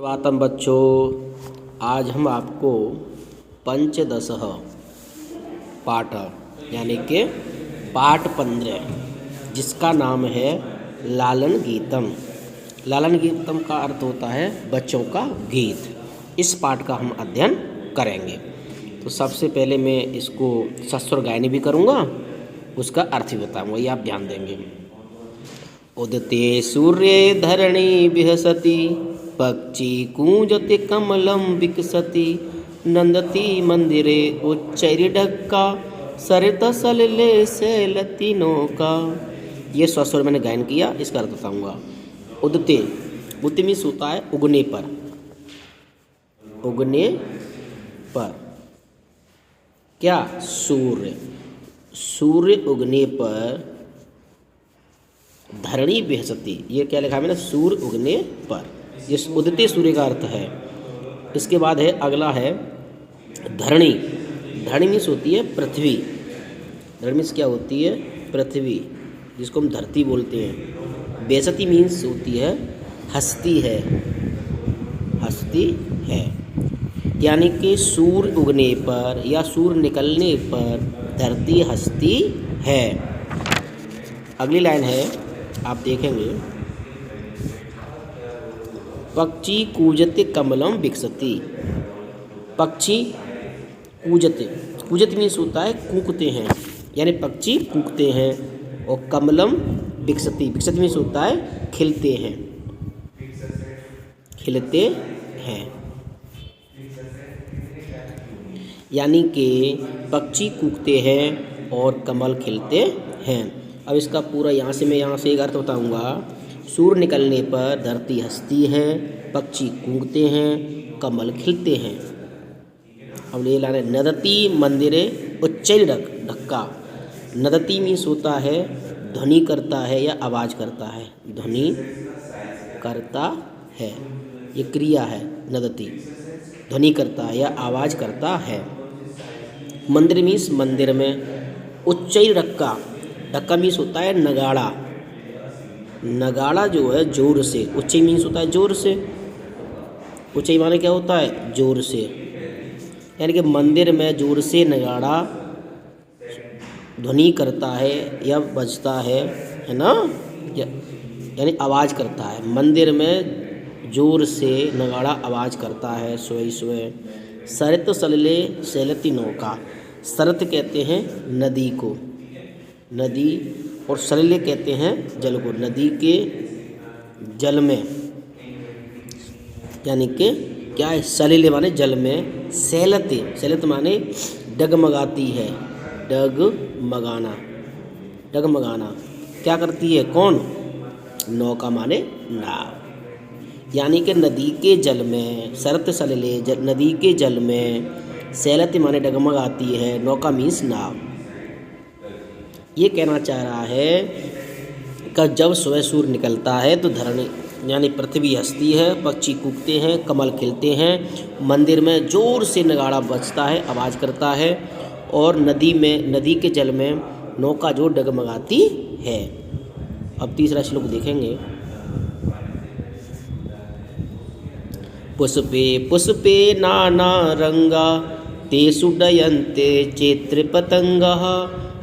स्वागतम बच्चों, आज हम आपको पंचदशः पाठ यानी कि पाठ 15 जिसका नाम है लालन गीतम। लालन गीतम का अर्थ होता है बच्चों का गीत। इस पाठ का हम अध्ययन करेंगे। तो सबसे पहले मैं इसको सस्वर गायन भी करूँगा, उसका अर्थ भी बताऊँगा, ये आप ध्यान देंगे। उदते सूर्ये धरणी विहसति, पक्षी कूजति कमलं विकसति, नंदति मंदिरे उच्चैर्ढक्का, सरित सलिले सैलति नौका। ये स्वस्वर मैंने गायन किया, इसका अर्थ बताऊंगा। उदते, उदते मीन्स होता है उगने पर। उगने पर क्या? सूर्य। सूर्य उगने पर धरणी विहसति, ये क्या लिखा है मैंने? सूर्य उगने पर। ये उदते सूर्य का अर्थ है। इसके बाद है अगला है धरणी। धरणी मीन्स होती है पृथ्वी। धरणी मीन्स क्या होती है? पृथ्वी, जिसको हम धरती बोलते हैं। बेसती मीन्स होती है हस्ती है। हस्ती है यानी कि सूर्य उगने पर या सूर्य निकलने पर धरती हस्ती है। अगली लाइन है, आप देखेंगे, पक्षी कूजते कमलम विकसति। पक्षी कूजते, कूजते मीन्स होता है कूकते हैं, यानी पक्षी कूकते हैं। और कमलम विकसति, विकसति मीन्स होता है खिलते हैं। खिलते हैं यानी कि पक्षी कूकते हैं और कमल खिलते हैं। अब इसका पूरा यहाँ से एक अर्थ बताऊँगा। सूर्य निकलने पर धरती हंसती है, पक्षी कूकते हैं, कमल खिलते हैं। अब ये लाने नदती मंदिरे उच्चैर्ढक्का। नदती मीन्स होता है ध्वनि करता है या आवाज़ करता है। ध्वनि करता है, ये क्रिया है। नदती ध्वनि करता है या आवाज़ करता है। मंदिर मीन्स मंदिर में। उच्चैर्ढक्का, ढक्का मीन्स होता है नगाड़ा। नगाड़ा जो है जोर से। उच्चई मीन्स होता है जोर से। उच्चई माने क्या होता है? जोर से। यानी कि मंदिर में जोर से नगाड़ा ध्वनि करता है या बजता है ना, यानी आवाज़ करता है। मंदिर में जोर से नगाड़ा आवाज़ करता है सुबह सुबह। सरित सलिले सैलति नौका। सरत कहते हैं नदी को, नदी, और सलिले कहते हैं जल को। नदी के जल में, यानी कि क्या है? सलिले माने जल में। सैलते, सैलत माने डगमगाती है। डगमगाना, डगमगाना क्या करती है? कौन? नौका माने नाव। यानी कि नदी के जल में, सरत सलिले नदी के जल में, सैलत माने डगमगाती है, नौका मीन्स नाव। ये कहना चाह रहा है कि जब सुबह सूर्य निकलता है तो धरणी यानी पृथ्वी हंसती है, पक्षी कूकते हैं, कमल खिलते हैं, मंदिर में जोर से नगाड़ा बजता है, आवाज़ करता है, और नदी में, नदी के जल में नौका जो डगमगाती है। अब तीसरा श्लोक देखेंगे। पुष्पे पुष्पे नाना रंगा, तेषु डयन्ते चैत्रपतंगः,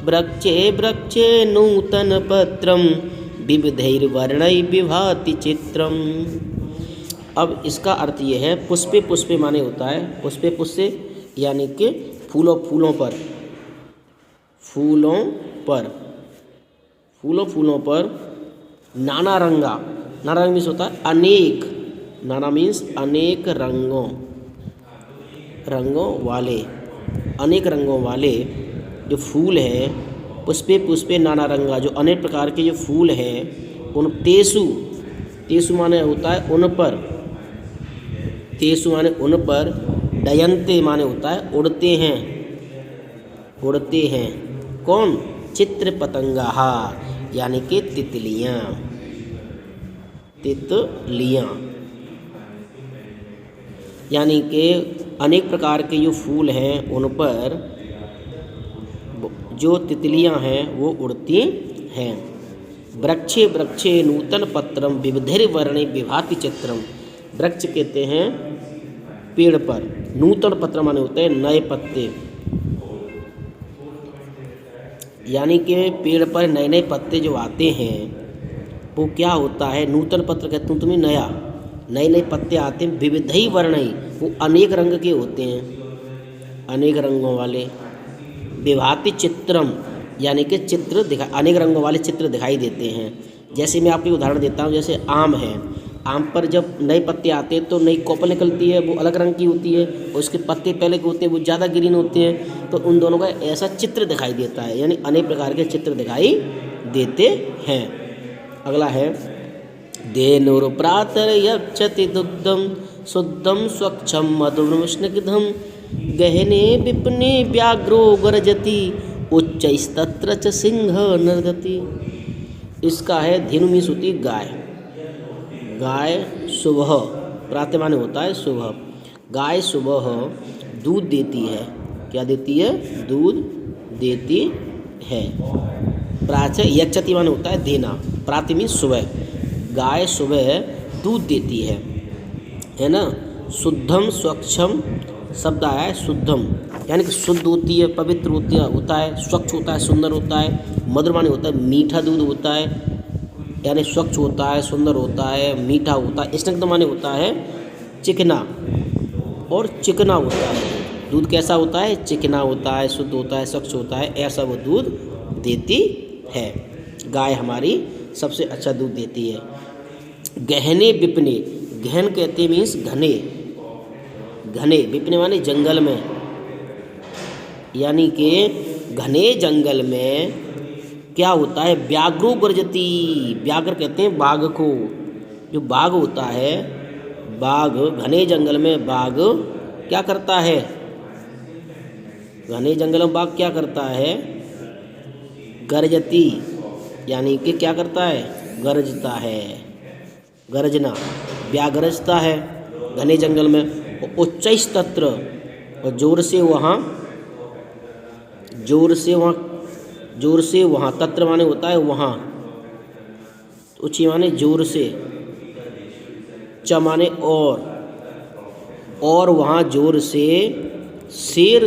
वृक्षे वृक्षे नूतन पत्रम, विविधैर्वर्णै विभाति चित्रम। अब इसका अर्थ ये है, पुष्पे पुष्पे माने होता है पुष्पे पुष्पे यानी कि फूलों फूलों पर, फूलों पर, फूलों फूलों पर। नाना रंगा, नाना रंग मीन्स होता है अनेक। नाना मीन्स अनेक रंगों, रंगों वाले, अनेक रंगों वाले जो फूल है। पुष्पे पुष्पे नाना रंगा, जो अनेक प्रकार के जो फूल हैं उन तेसु, तेसु माने होता है उन पर, तेसु माने उन पर, डयन्ते माने होता है उड़ते हैं, उड़ते हैं। कौन? चित्र पतंगाः, यानी कि तितलियाँ, तितलियाँ। यानी कि अनेक प्रकार के जो फूल हैं उन पर जो तितलियां हैं वो उड़ती हैं। वृक्षे वृक्षे नूतन पत्रम, विविधैर्वर्णैः विभाति चित्रम। वृक्ष कहते हैं पेड़ पर। नूतन पत्र माने होते हैं नए पत्ते, यानी कि पेड़ पर नए नए पत्ते जो आते हैं वो क्या होता है, नूतन पत्र कहते हैं तुम्हें नया, नए नए पत्ते आते हैं। विविधई वर्णई, वो अनेक रंग के होते हैं, अनेक रंगों वाले। विभाति चित्रम, यानी कि चित्र अनेक रंगों वाले चित्र दिखाई देते हैं। जैसे मैं आपको उदाहरण देता हूँ, जैसे आम है, आम पर जब नए पत्ते आते हैं तो नई कोपल निकलती है, वो अलग रंग की होती है, और उसके पत्ते पहले के होते हैं वो ज़्यादा ग्रीन होते हैं। तो उन दोनों का ऐसा चित्र दिखाई देता है, यानी अनेक प्रकार के चित्र दिखाई देते हैं। अगला है धेनुर्प्रातर यच्छति दुग्धम शुद्धम स्वच्छम मधुरम स्निग्धम गहने विपने व्याघ्रो गर्जति उच्चैस्तत्र च सिंह नर्दति। इसका है धेनु मीन्स होती है गाय। गाय सुबह, प्रातः माने होता है सुबह, गाय सुबह दूध देती है। क्या देती है? दूध देती है। प्रातः यच्छति माने होता है देना, प्रातः मीन्स सुबह, गाय सुबह दूध देती है ना। शुद्धम स्वच्छम शब्द आया है शुद्धम, यानी कि शुद्ध होती है, पवित्र होता है, स्वच्छ होता है, सुंदर होता है। मधुर माने होता है मीठा दूध होता है, यानी स्वच्छ होता है, सुंदर होता है, मीठा होता है। स्निग्ध माने होता है चिकना, और चिकना होता है दूध। कैसा होता है? चिकना होता है, शुद्ध होता है, स्वच्छ होता है, ऐसा वो दूध देती है। गाय हमारी सबसे अच्छा दूध देती है। गहने विपने, गहन कहते मीन्स घने, घने, विपने माने जंगल में, यानी कि घने जंगल में क्या होता है? व्याघ्रो गर्जति, व्याघ्र कहते हैं बाघ को, जो बाघ होता है, बाघ घने जंगल में बाघ क्या करता है? घने जंगल में बाघ क्या करता है? गर्जति, यानी कि क्या करता है? गरजता है, गरजना, व्याघ्र गरजता है घने जंगल में। उच्चैस्तत्र, और जोर से वहाँ, जोर से वहाँ, तत्र माने होता है वहाँ, उच्ची माने जोर से, च माने और वहाँ जोर से। शेर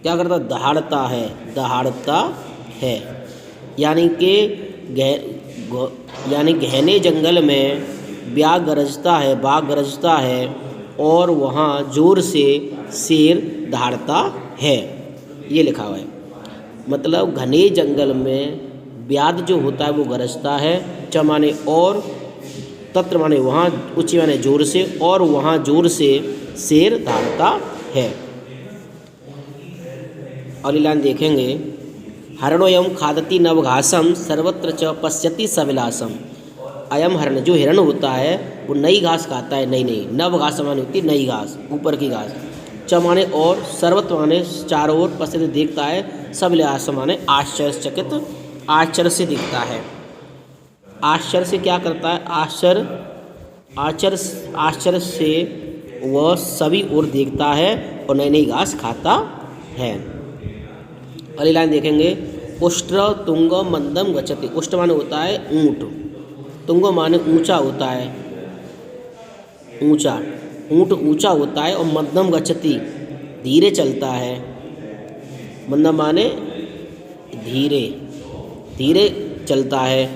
क्या करता? दहाड़ता है, दहाड़ता है, यानी कि गहने जंगल में व्याघ्र गरजता है, बाघ गरजता है, और वहाँ जोर से शेर दहाड़ता है, ये लिखा हुआ है। मतलब घने जंगल में व्याध जो होता है वो गरजता है, च माने और, तत्र माने वहाँ, उच्च माने जोर से, और वहाँ जोर से शेर दहाड़ता है। अगली लाइन देखेंगे, हरणोयम खादति नवघासम सर्वत्र च पश्यति सविलासम। अयम हरण, जो हिरण होता है वो नई घास खाता है, नई नव घास माने होती है नई घास, ऊपर की घास। च माने और, सर्वत्र माने चारों ओर, पश्यति देखता है, सविलास माने आश्चर्यचकित, आश्चर्य से दिखता है। आश्चर्य से क्या करता है? आश्चर्य से वह सभी ओर देखता है और नई नई घास खाता है। अगली लाइन देखेंगे, उष्ट्र तुंग मंदम गच्छति। उष्ट्र माने होता है ऊँट, तुंग माने ऊंचा होता है, ऊंचा, ऊँट ऊंचा होता है, और मध्यम गच्छति धीरे चलता है। मध्यम माने धीरे, धीरे चलता है,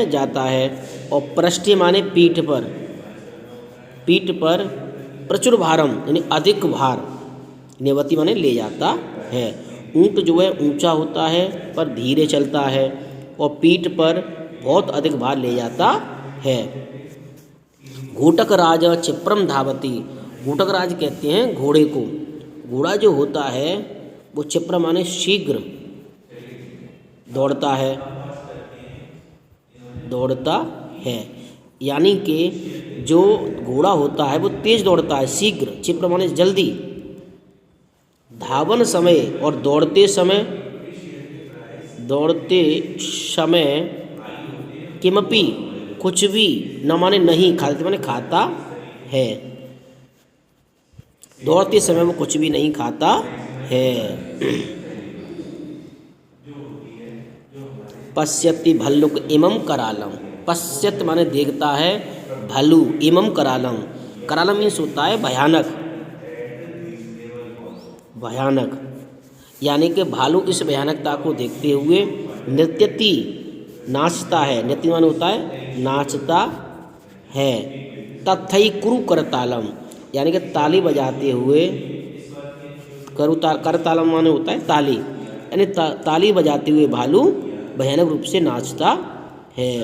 जाता है। और पृष्ठीय माने पीठ पर, पीठ पर प्रचुर भारम, यानी अधिक भार, नेवती माने ले जाता है। ऊँट जो है ऊंचा होता है पर धीरे चलता है, और पीठ पर बहुत अधिक भार ले जाता है। घोटक राज क्षिप्रम धावती, घोटक राज कहते हैं घोड़े को। घोड़ा जो होता है वो क्षिप्र माने शीघ्र दौड़ता है, दौड़ता है, यानी कि जो घोड़ा होता है वो तेज दौड़ता है, शीघ्र, क्षिप्र माने जल्दी। धावन समय और दौड़ते समय किमपि कुछ भी, न माने नहीं, खाते माने खाता है, दौड़ते समय वो कुछ भी नहीं खाता है। पश्यति भल्लुक इमं करालम, पश्यत माने देखता है, भालू इमम करालम, करालम मीन्स होता है भयानक, भयानक, यानी कि भालू इस भयानकता को देखते हुए नृत्यति नाचता है, नृत्य माने होता है नाचता है, तथई कुरु करतालम, यानी कि ताली बजाते हुए, करतालम माने होता है ताली, यानी ताली बजाते हुए भालू भयानक रूप से नाचता है।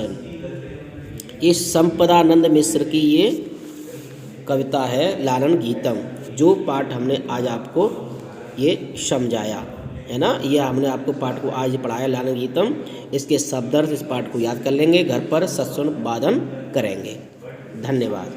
ये संपदानंद मिश्र की ये कविता है लालन गीतम, जो पाठ हमने आज आपको ये समझाया है ना, ये हमने आपको पाठ को आज पढ़ाया लालन गीतम। इसके शब्दार्थ इस पाठ को याद कर लेंगे, घर पर सत्सुन वादन करेंगे। धन्यवाद।